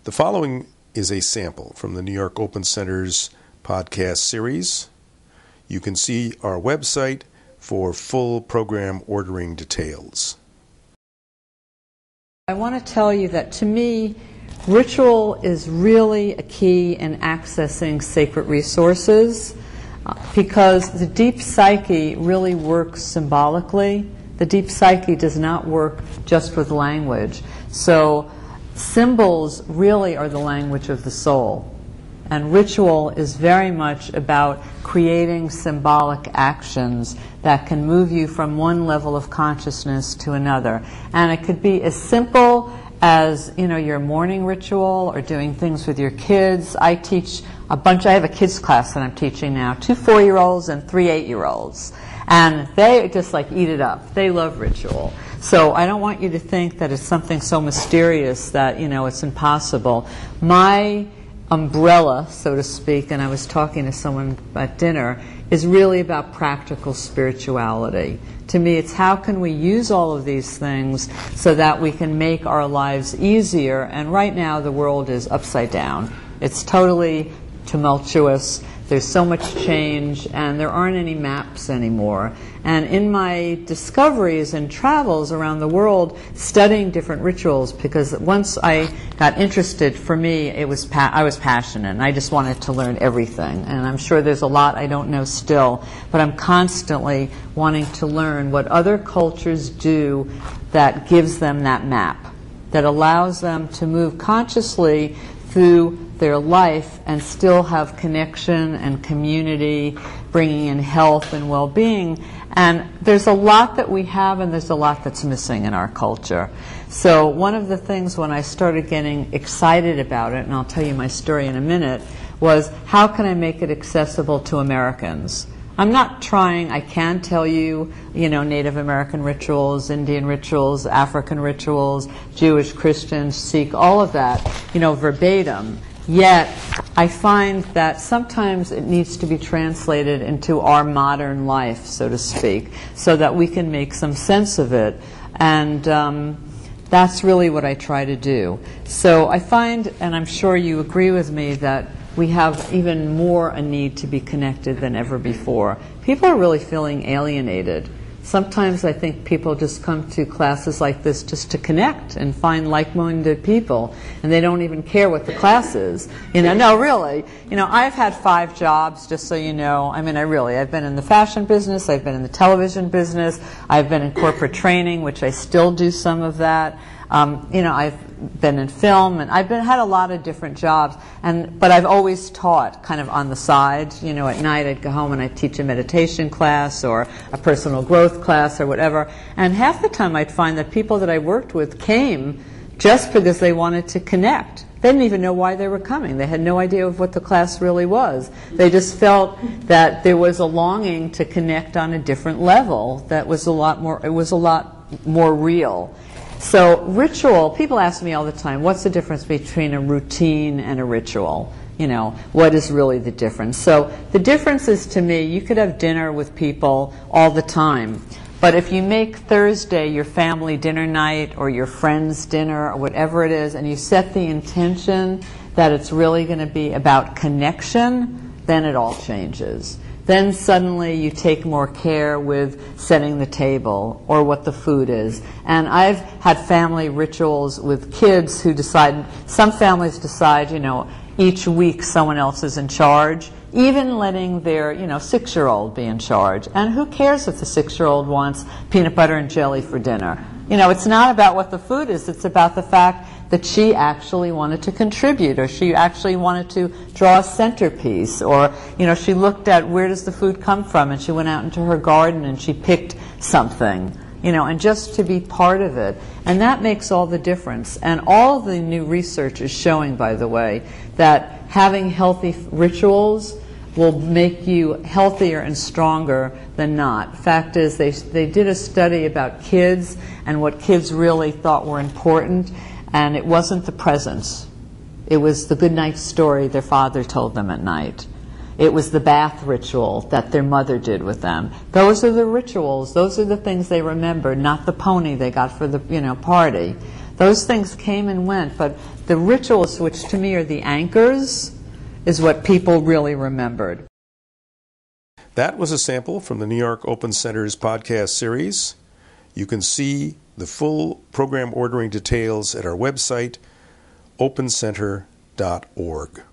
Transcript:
The following is a sample from the New York Open Center's podcast series. You can see our website for full program ordering details. I want to tell you that to me, ritual is really a key in accessing sacred resources because the deep psyche really works symbolically. The deep psyche does not work just with language. So symbols really are the language of the soul. And ritual is very much about creating symbolic actions that can move you from one level of consciousness to another. And it could be as simple as, your morning ritual or doing things with your kids. I have a kids class that I'm teaching now, 2 4-year-olds and 3 8-year-olds. And they just eat it up. They love ritual. So I don't want you to think that it's something so mysterious that, it's impossible. My umbrella, so to speak, and I was talking to someone at dinner, is really about practical spirituality. To me, it's how can we use all of these things so that we can make our lives easier. And right now the world is upside down. It's totally tumultuous. There's so much change, and there aren't any maps anymore. And in my discoveries and travels around the world, studying different rituals, because once I got interested, for me, I was passionate, and I just wanted to learn everything. And I'm sure there's a lot I don't know still, but I'm constantly wanting to learn what other cultures do that gives them that map, that allows them to move consciously through their life and still have connection and community, bringing in health and well-being. And there's a lot that we have, and there's a lot that's missing in our culture. So one of the things when I started getting excited about it, and I'll tell you my story in a minute, was how can I make it accessible to Americans? I'm not trying, I can tell you, Native American rituals, Indian rituals, African rituals, Jewish, Christian, Sikh, all of that, verbatim. Yet, I find that sometimes it needs to be translated into our modern life, so to speak, so that we can make some sense of it. And that's really what I try to do. So I find, and I'm sure you agree with me, that we have even more a need to be connected than ever before. People are really feeling alienated. Sometimes I think people just come to classes like this just to connect and find like-minded people, and they don't even care what the class is. No, really. I've had 5 jobs, just so you know. I've been in the fashion business, I've been in the television business, I've been in corporate training, which I still do some of that. I've been in film, and I've had a lot of different jobs, but I've always taught kind of on the side. At night I'd go home and I'd teach a meditation class or a personal growth class or whatever, and half the time I'd find that people that I worked with came just because they wanted to connect. They didn't even know why they were coming. They had no idea of what the class really was. They just felt that there was a longing to connect on a different level that was a lot more real. So ritual, people ask me all the time, what's the difference between a routine and a ritual? What is really the difference? So the difference is, to me, you could have dinner with people all the time, but if you make Thursday your family dinner night or your friend's dinner or whatever it is, and you set the intention that it's really going to be about connection, then it all changes. Then suddenly you take more care with setting the table or what the food is. And I've had family rituals with kids who decide, some families decide, each week someone else is in charge, even letting their 6-year-old be in charge. And who cares if the 6-year-old wants peanut butter and jelly for dinner? It's not about what the food is, it's about the fact that she actually wanted to contribute, or she actually wanted to draw a centerpiece, or she looked at where does the food come from, and she went out into her garden and she picked something, and just to be part of it. And that makes all the difference. And all the new research is showing, by the way, that having healthy rituals will make you healthier and stronger than not. Fact is, they did a study about kids and what kids really thought were important, and it wasn't the presents. It was the good night story their father told them at night. It was the bath ritual that their mother did with them. Those are the rituals. Those are the things they remember, not the pony they got for the party. Those things came and went, but the rituals, which to me are the anchors, is what people really remembered. That was a sample from the New York Open Center's podcast series. You can see the full program ordering details at our website, opencenter.org.